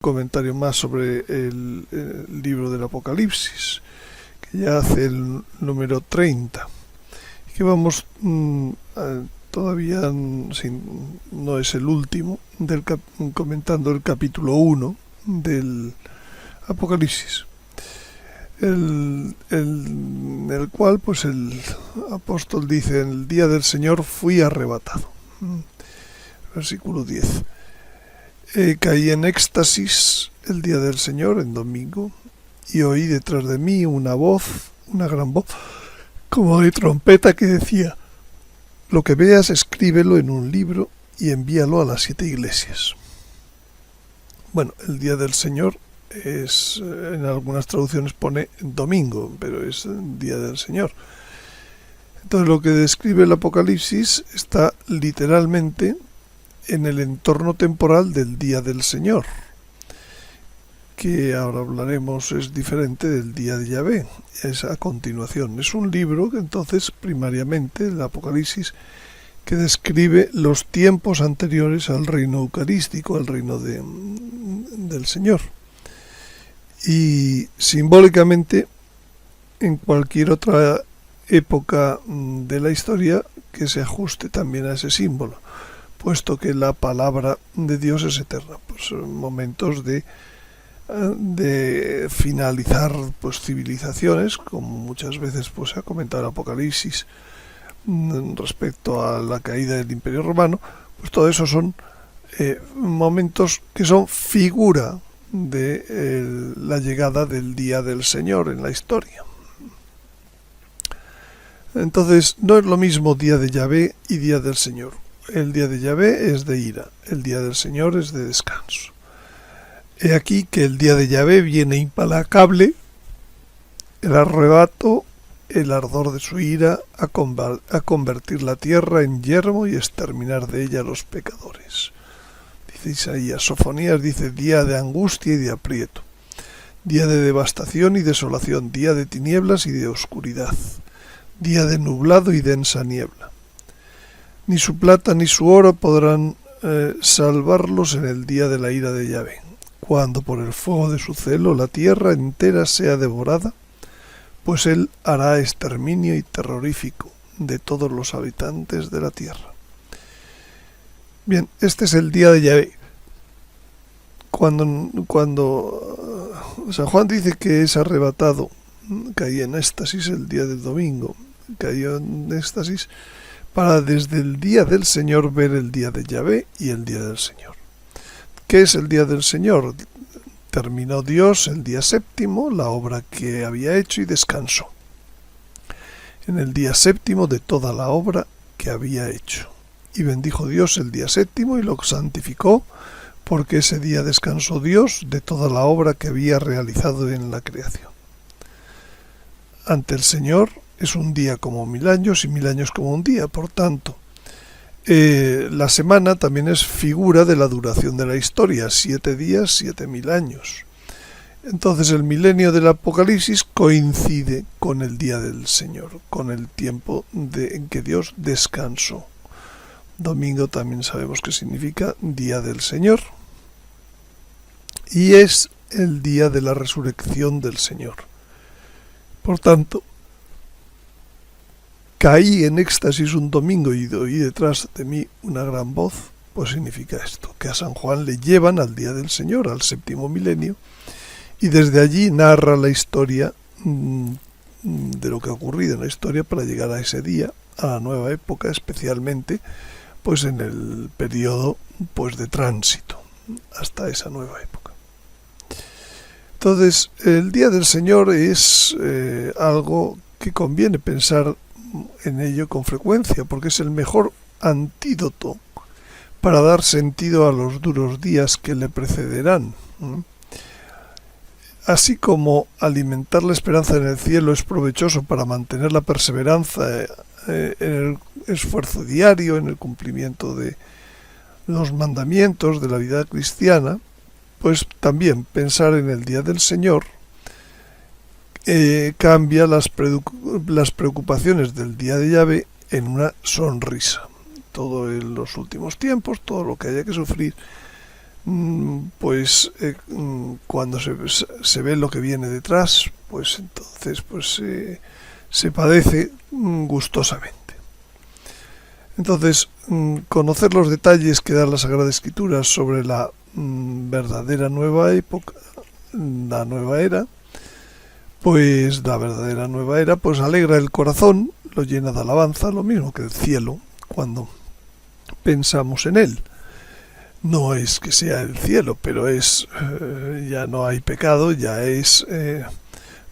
Comentario más sobre el libro del Apocalipsis, que ya hace el número 30, y que vamos todavía, no es el último, comentando el capítulo 1 del Apocalipsis, en el cual pues el apóstol dice: en el día del Señor fui arrebatado. Versículo 10. Caí en éxtasis el día del Señor, en domingo, y oí detrás de mí una voz, una gran voz, como de trompeta, que decía: lo que veas, escríbelo en un libro y envíalo a las 7 iglesias. Bueno, el día del Señor es, en algunas traducciones pone domingo, pero es el día del Señor. Entonces lo que describe el Apocalipsis está literalmente en el entorno temporal del día del Señor, que ahora hablaremos, es diferente del día de Yahvé, es a continuación. Es un libro que entonces primariamente, el Apocalipsis, que describe los tiempos anteriores al reino eucarístico, al reino del Señor. Y simbólicamente, en cualquier otra época de la historia que se ajuste también a ese símbolo, puesto que la palabra de Dios es eterna. Pues momentos de finalizar pues civilizaciones, como muchas veces pues se ha comentado el Apocalipsis respecto a la caída del Imperio Romano, pues todo eso son momentos que son figura de la llegada del día del Señor en la historia. Entonces no es lo mismo día de Yahvé y día del Señor. El día de Yahvé es de ira, el día del Señor es de descanso. He aquí que el día de Yahvé viene implacable, el arrebato, el ardor de su ira, a convertir la tierra en yermo y exterminar de ella a los pecadores. Dice Isaías. Sofonías dice: día de angustia y de aprieto, día de devastación y desolación, día de tinieblas y de oscuridad, día de nublado y densa niebla. Ni su plata ni su oro podrán salvarlos en el día de la ira de Yahvé, cuando por el fuego de su celo la tierra entera sea devorada, pues él hará exterminio y terrorífico de todos los habitantes de la tierra. Bien, este es el día de Yahvé. Cuando San Juan dice que es arrebatado, caí en éxtasis el día del domingo, cayó en éxtasis para desde el día del Señor ver el día de Yahvé y el día del Señor. ¿Qué es el día del Señor? Terminó Dios el día séptimo la obra que había hecho y descansó en el día séptimo de toda la obra que había hecho. Y bendijo Dios el día séptimo y lo santificó, porque ese día descansó Dios de toda la obra que había realizado en la creación. Ante el Señor es un día como 1000 años y 1000 años como un día. Por tanto, la semana también es figura de la duración de la historia: 7 días, 7000 años. Entonces el milenio del Apocalipsis coincide con el día del Señor, con el tiempo en que Dios descansó. Domingo también sabemos que significa día del Señor, y es el día de la resurrección del Señor. Por tanto, caí en éxtasis un domingo y oí detrás de mí una gran voz, pues significa esto, que a San Juan le llevan al día del Señor, al séptimo milenio, y desde allí narra la historia de lo que ha ocurrido en la historia para llegar a ese día, a la nueva época, especialmente pues en el periodo pues de tránsito hasta esa nueva época. Entonces el día del Señor es algo que conviene pensar en ello con frecuencia, porque es el mejor antídoto para dar sentido a los duros días que le precederán. Así como alimentar la esperanza en el cielo es provechoso para mantener la perseverancia en el esfuerzo diario, en el cumplimiento de los mandamientos de la vida cristiana, pues también pensar en el día del Señor cambia las preocupaciones del día de Yahvé en una sonrisa. Todo en los últimos tiempos, todo lo que haya que sufrir, pues cuando se ve lo que viene detrás, pues entonces pues se padece gustosamente. Entonces, conocer los detalles que da la Sagrada Escritura sobre la verdadera nueva época, la nueva era, pues la verdadera nueva era, pues alegra el corazón, lo llena de alabanza, lo mismo que el cielo, cuando pensamos en él. No es que sea el cielo, pero es ya no hay pecado, ya es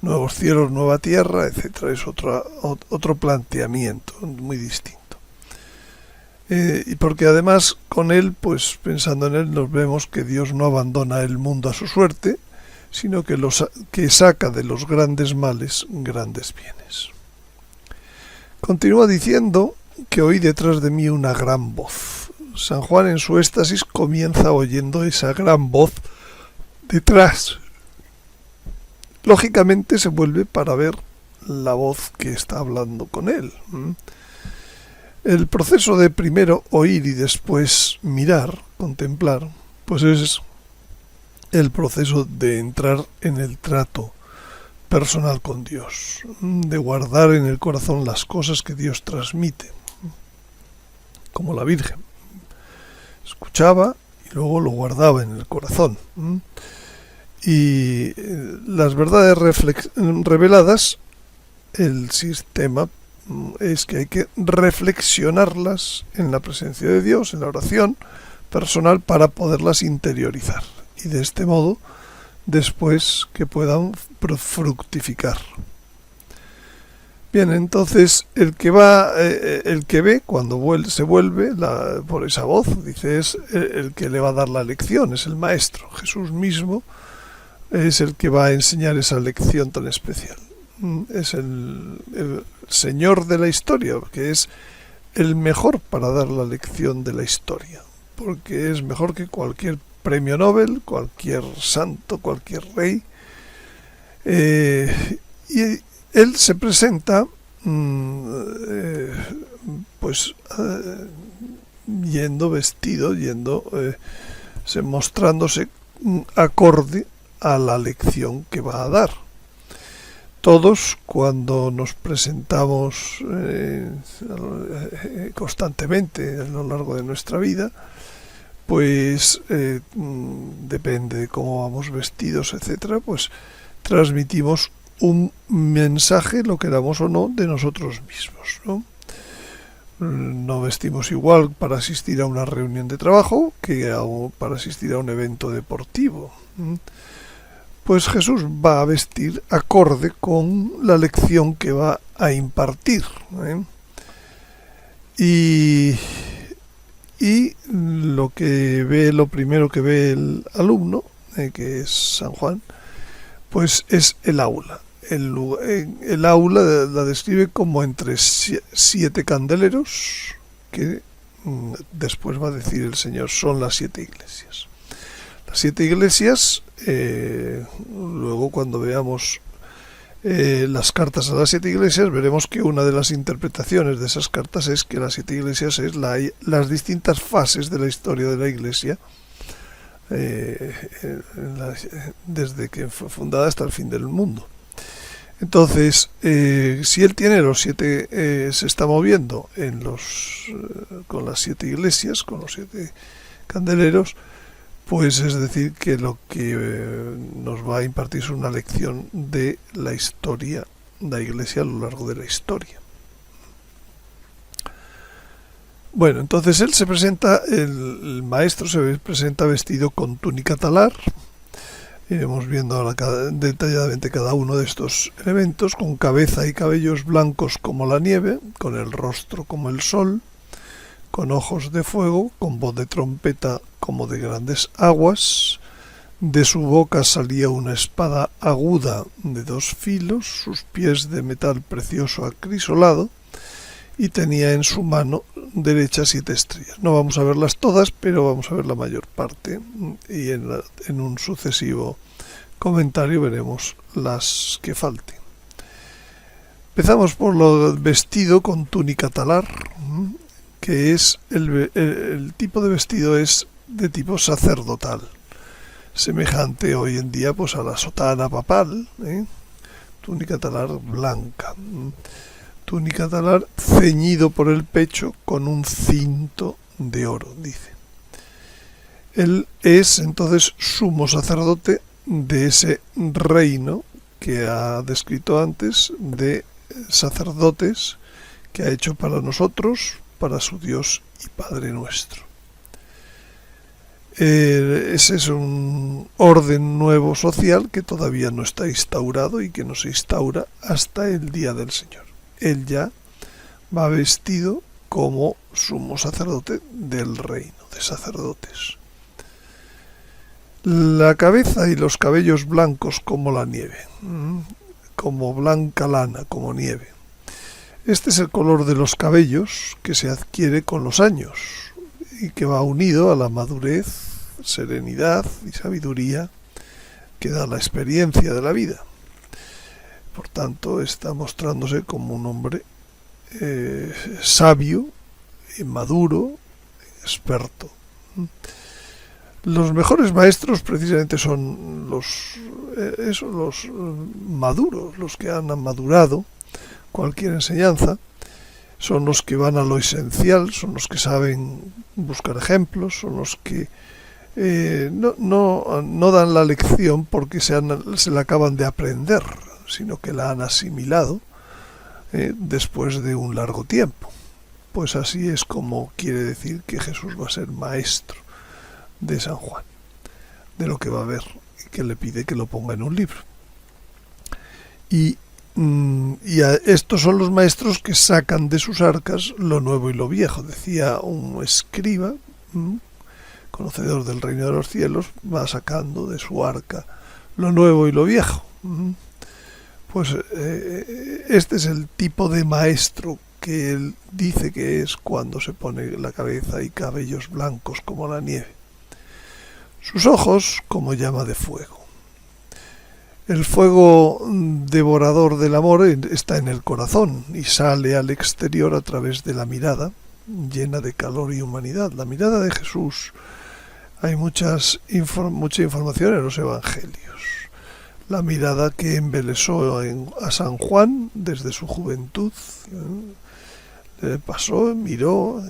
nuevos cielos, nueva tierra, etcétera. Es otro planteamiento muy distinto. Y porque además con él, pues pensando en él, nos vemos que Dios no abandona el mundo a su suerte, sino que saca de los grandes males grandes bienes. Continúa diciendo que oí detrás de mí una gran voz. San Juan en su éxtasis comienza oyendo esa gran voz detrás. Lógicamente se vuelve para ver la voz que está hablando con él. El proceso de primero oír y después mirar, contemplar, pues es el proceso de entrar en el trato personal con Dios, de guardar en el corazón las cosas que Dios transmite, como la Virgen. Escuchaba y luego lo guardaba en el corazón. Y las verdades reveladas, el sistema es que hay que reflexionarlas en la presencia de Dios, en la oración personal, para poderlas interiorizar. Y de este modo, después que puedan fructificar. Bien, entonces el que ve cuando se vuelve por esa voz, dice, es el que le va a dar la lección, es el maestro. Jesús mismo es el que va a enseñar esa lección tan especial. Es el Señor de la historia, que es el mejor para dar la lección de la historia, porque es mejor que cualquier premio Nobel, cualquier santo, cualquier rey. Y él se presenta mostrándose acorde a la lección que va a dar. Todos, cuando nos presentamos constantemente a lo largo de nuestra vida, pues depende de cómo vamos vestidos, etcétera, pues transmitimos un mensaje, lo queramos o no, de nosotros mismos, ¿no? No vestimos igual para asistir a una reunión de trabajo que para asistir a un evento deportivo. Pues Jesús va a vestir acorde con la lección que va a impartir. Y lo primero que ve el alumno, que es San Juan, pues es el aula. El aula la describe como entre 7 candeleros, que después va a decir el Señor, son las 7 iglesias. Las 7 iglesias, luego cuando veamos las cartas a las 7 iglesias, veremos que una de las interpretaciones de esas cartas es que las 7 iglesias es las distintas fases de la historia de la iglesia, desde que fue fundada hasta el fin del mundo. Entonces, si él tiene los 7, se está moviendo con las 7 iglesias, con los 7 candeleros, pues es decir que lo que nos va a impartir es una lección de la historia de la iglesia a lo largo de la historia. Bueno, entonces él se presenta, el maestro se presenta vestido con túnica talar. Iremos viendo ahora detalladamente cada uno de estos elementos, con cabeza y cabellos blancos como la nieve, con el rostro como el sol, con ojos de fuego, con voz de trompeta como de grandes aguas. De su boca salía una espada aguda de 2 filos, sus pies de metal precioso acrisolado, y tenía en su mano derecha 7 estrellas. No vamos a verlas todas, pero vamos a ver la mayor parte, y en un sucesivo comentario veremos las que falten. Empezamos por lo vestido con túnica talar, que es el tipo de vestido es de tipo sacerdotal, semejante hoy en día pues a la sotana papal, túnica talar blanca, túnica talar ceñido por el pecho con un cinto de oro, dice. Él es entonces sumo sacerdote de ese reino que ha descrito antes de sacerdotes que ha hecho para nosotros, para su Dios y Padre nuestro. Ese es un orden nuevo social que todavía no está instaurado y que no se instaura hasta el día del Señor. Él ya va vestido como sumo sacerdote del reino de sacerdotes. La cabeza y los cabellos blancos como la nieve, como blanca lana, como nieve. Este es el color de los cabellos que se adquiere con los años y que va unido a la madurez, serenidad y sabiduría que da la experiencia de la vida. Por tanto, está mostrándose como un hombre sabio, maduro, experto. Los mejores maestros precisamente son los maduros, los que han madurado cualquier enseñanza, son los que van a lo esencial, son los que saben buscar ejemplos, son los que no dan la lección porque se la acaban de aprender, sino que la han asimilado después de un largo tiempo. Pues así es como quiere decir que Jesús va a ser maestro de San Juan, de lo que va a ver, y que le pide que lo ponga en un libro. Y estos son los maestros que sacan de sus arcas lo nuevo y lo viejo. Decía un escriba, conocedor del reino de los cielos, va sacando de su arca lo nuevo y lo viejo. Pues este es el tipo de maestro que él dice que es cuando se pone la cabeza y cabellos blancos como la nieve. Sus ojos como llama de fuego. El fuego devorador del amor está en el corazón y sale al exterior a través de la mirada, llena de calor y humanidad. La mirada de Jesús, hay mucha información en los evangelios. La mirada que embelesó a San Juan desde su juventud, pasó, miró,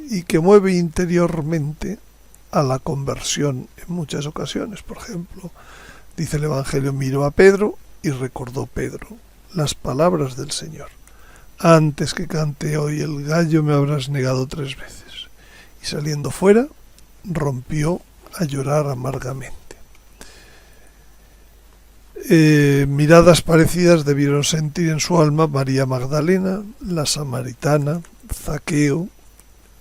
y que mueve interiormente a la conversión en muchas ocasiones. Por ejemplo, dice el Evangelio, miró a Pedro y recordó Pedro las palabras del Señor. Antes que cante hoy el gallo me habrás negado 3 veces. Y saliendo fuera, rompió a llorar amargamente. Miradas parecidas debieron sentir en su alma María Magdalena, la samaritana, Zaqueo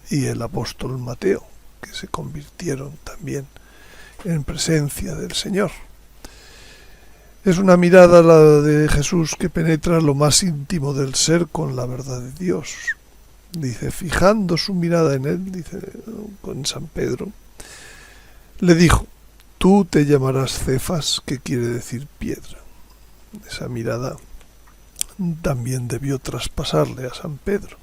y el apóstol Mateo, que se convirtieron también en presencia del Señor. Es una mirada, la de Jesús, que penetra lo más íntimo del ser con la verdad de Dios. Dice, fijando su mirada en él, dice con San Pedro, le dijo, tú te llamarás Cefas, que quiere decir piedra. Esa mirada también debió traspasarle a San Pedro.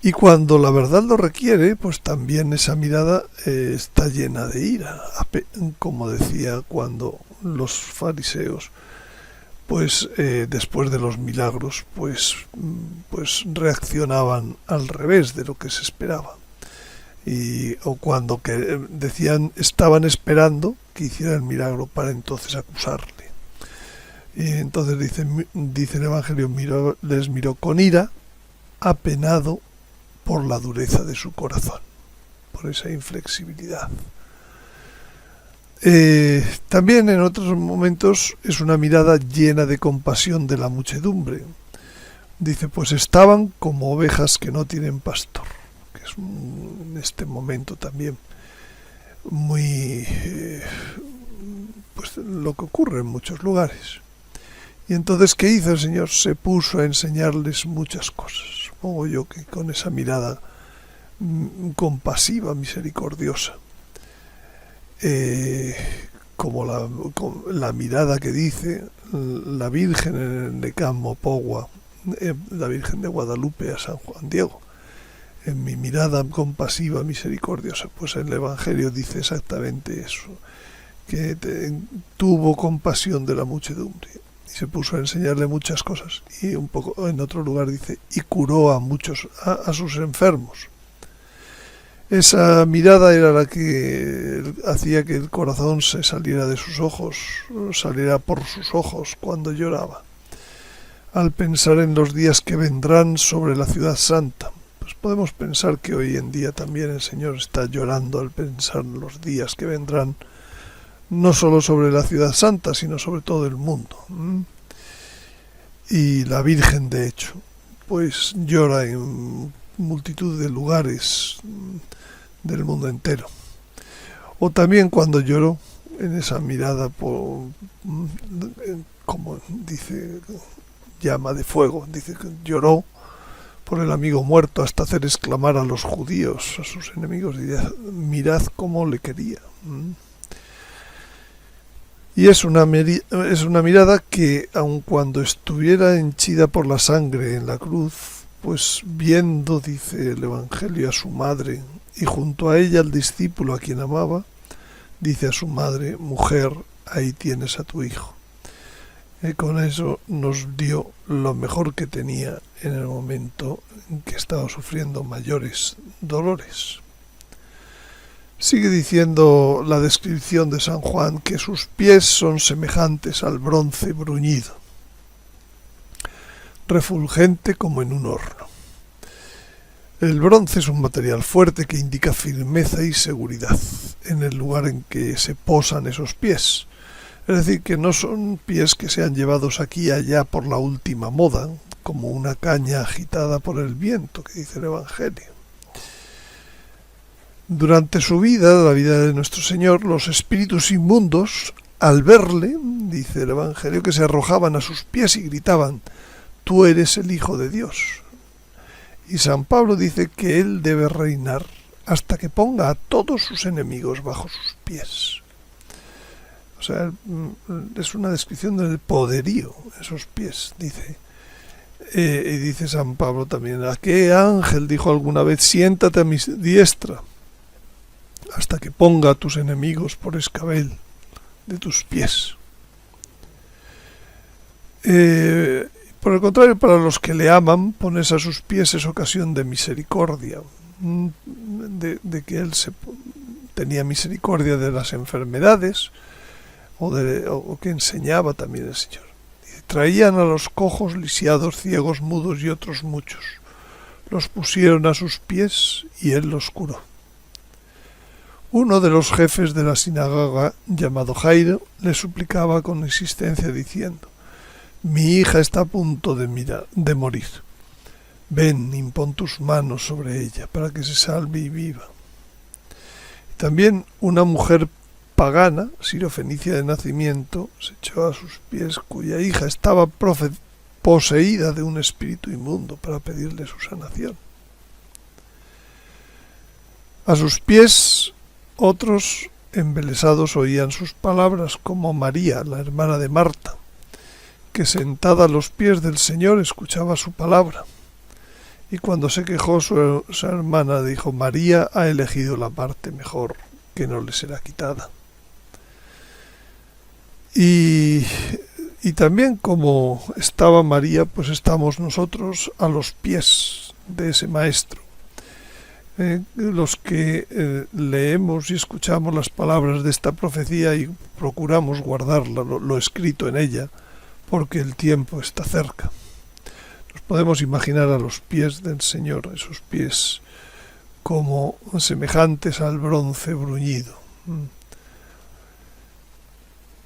Y cuando la verdad lo requiere, pues también esa mirada está llena de ira, como decía cuando los fariseos, pues después de los milagros, pues reaccionaban al revés de lo que se esperaba. O cuando decían, estaban esperando que hiciera el milagro para entonces acusarle. Y entonces dice el Evangelio, les miró con ira, apenado por la dureza de su corazón, por esa inflexibilidad. También en otros momentos es una mirada llena de compasión de la muchedumbre. Dice, pues estaban como ovejas que no tienen pastor, que es en este momento también muy pues lo que ocurre en muchos lugares. Y entonces, ¿qué hizo el Señor? Se puso a enseñarles muchas cosas. Supongo yo que con esa mirada compasiva, misericordiosa, como la mirada que dice la Virgen en el Necam Mopogua, la Virgen de Guadalupe a San Juan Diego, en mi mirada compasiva, misericordiosa. Pues el Evangelio dice exactamente eso, que tuvo compasión de la muchedumbre y se puso a enseñarle muchas cosas. Y un poco en otro lugar dice, y curó a muchos, a sus enfermos. Esa mirada era la que hacía que el corazón se saliera de sus ojos, saliera por sus ojos cuando lloraba. Al pensar en los días que vendrán sobre la ciudad santa, pues podemos pensar que hoy en día también el Señor está llorando al pensar en los días que vendrán, no solo sobre la ciudad santa, sino sobre todo el mundo. Y la Virgen, de hecho, pues llora en multitud de lugares del mundo entero. O también cuando lloró en esa mirada, como dice, llama de fuego, dice que lloró por el amigo muerto hasta hacer exclamar a los judíos, a sus enemigos, diría, mirad cómo le quería. Y es una mirada que, aun cuando estuviera henchida por la sangre en la cruz, pues viendo, dice el Evangelio, a su madre y junto a ella al discípulo a quien amaba, dice a su madre, mujer, ahí tienes a tu hijo. Y con eso nos dio lo mejor que tenía en el momento en que estaba sufriendo mayores dolores. Sigue diciendo la descripción de San Juan que sus pies son semejantes al bronce bruñido, refulgente como en un horno. El bronce es un material fuerte que indica firmeza y seguridad en el lugar en que se posan esos pies. Es decir, que no son pies que sean llevados aquí y allá por la última moda, como una caña agitada por el viento, que dice el Evangelio. Durante su vida, la vida de nuestro Señor, los espíritus inmundos, al verle, dice el Evangelio, que se arrojaban a sus pies y gritaban, tú eres el Hijo de Dios. Y San Pablo dice que él debe reinar hasta que ponga a todos sus enemigos bajo sus pies. O sea, es una descripción del poderío, esos pies, dice. Y dice San Pablo también, ¿a qué ángel dijo alguna vez, siéntate a mi diestra, hasta que ponga a tus enemigos por escabel de tus pies? Por el contrario, para los que le aman, ponerse a sus pies es ocasión de misericordia, de que él tenía misericordia de las enfermedades, o que enseñaba también el Señor. Traían a los cojos, lisiados, ciegos, mudos y otros muchos. Los pusieron a sus pies y él los curó. Uno de los jefes de la sinagoga, llamado Jairo, le suplicaba con insistencia diciendo, mi hija está a punto de morir. Ven, impón tus manos sobre ella para que se salve y viva. También una mujer pagana, sirofenicia de nacimiento, se echó a sus pies, cuya hija estaba poseída de un espíritu inmundo, para pedirle su sanación. A sus pies otros embelesados oían sus palabras, como María, la hermana de Marta, que sentada a los pies del Señor escuchaba su palabra. Y cuando se quejó su hermana dijo, María ha elegido la parte mejor, que no le será quitada. Y también como estaba María, pues estamos nosotros a los pies de ese Maestro. Los que leemos y escuchamos las palabras de esta profecía y procuramos guardar lo escrito en ella, porque el tiempo está cerca. Nos podemos imaginar a los pies del Señor, esos pies como semejantes al bronce bruñido.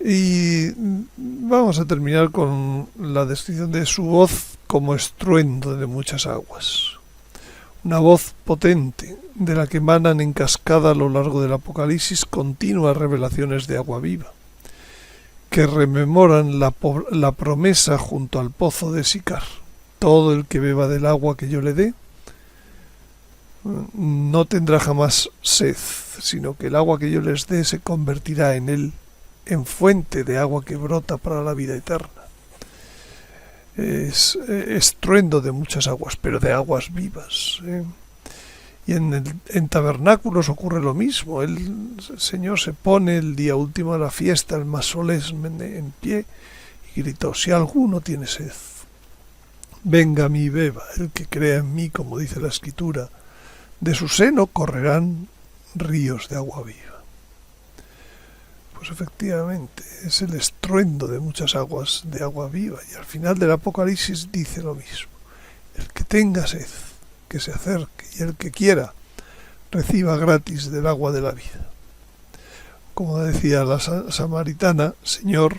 Y vamos a terminar con la descripción de su voz como estruendo de muchas aguas. Una voz potente, de la que emanan en cascada a lo largo del Apocalipsis continuas revelaciones de agua viva, que rememoran la promesa junto al pozo de Sicar. Todo el que beba del agua que yo le dé no tendrá jamás sed, sino que el agua que yo les dé se convertirá en él en fuente de agua que brota para la vida eterna. Es estruendo de muchas aguas, pero de aguas vivas. Y en tabernáculos ocurre lo mismo. El Señor se pone el día último de la fiesta, el más solemne, en pie y gritó: si alguno tiene sed, venga a mí y beba. El que crea en mí, como dice la Escritura, de su seno correrán ríos de agua viva. Pues efectivamente, es el estruendo de muchas aguas de agua viva. Y al final del Apocalipsis dice lo mismo: el que tenga sed, que se acerque, y el que quiera, reciba gratis del agua de la vida. Como decía la samaritana: Señor,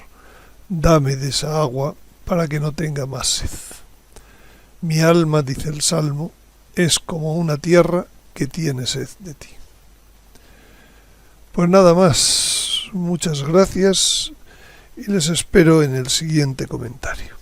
dame de esa agua para que no tenga más sed. Mi alma, dice el Salmo, es como una tierra que tiene sed de ti. Pues nada más, muchas gracias y les espero en el siguiente comentario.